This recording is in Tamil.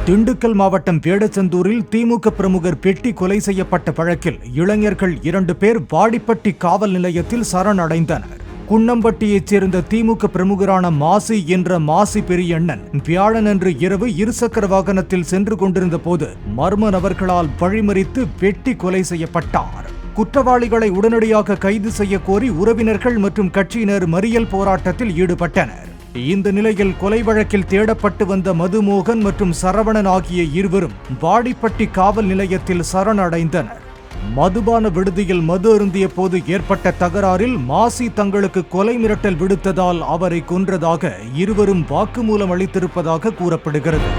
திண்டுக்கல் மாவட்டம் வேடச்சந்தூரில் திமுக பிரமுகர் பெட்டி கொலை செய்யப்பட்ட வழக்கில் இளைஞர்கள் 2 பேர் வாடிப்பட்டி காவல் நிலையத்தில் சரணடைந்தனர். குன்னம்பட்டியைச் சேர்ந்த திமுக பிரமுகரான மாசி என்ற மாசி பெரியண்ணன் வியாழனன்று இரவு இருசக்கர வாகனத்தில் சென்று கொண்டிருந்த போது மர்ம நபர்களால் வழிமறித்து வெட்டி கொலை செய்யப்பட்டார். குற்றவாளிகளை உடனடியாக கைது செய்ய கோரி உறவினர்கள் மற்றும் கட்சியினர் மறியல் போராட்டத்தில் ஈடுபட்டனர். இந்த நிலையில் கொலை வழக்கில் தேடப்பட்டு வந்த மதுமோகன் மற்றும் சரவணன் ஆகிய இருவரும் வாடிப்பட்டி காவல் நிலையத்தில் சரணடைந்தனர். மதுபான விடுதியில் மது அருந்திய போது ஏற்பட்ட தகராறில் மாசி தங்களுக்கு கொலை மிரட்டல் விடுத்ததால் அவரை கொன்றதாக இருவரும் வாக்குமூலம் அளித்திருப்பதாக கூறப்படுகிறது.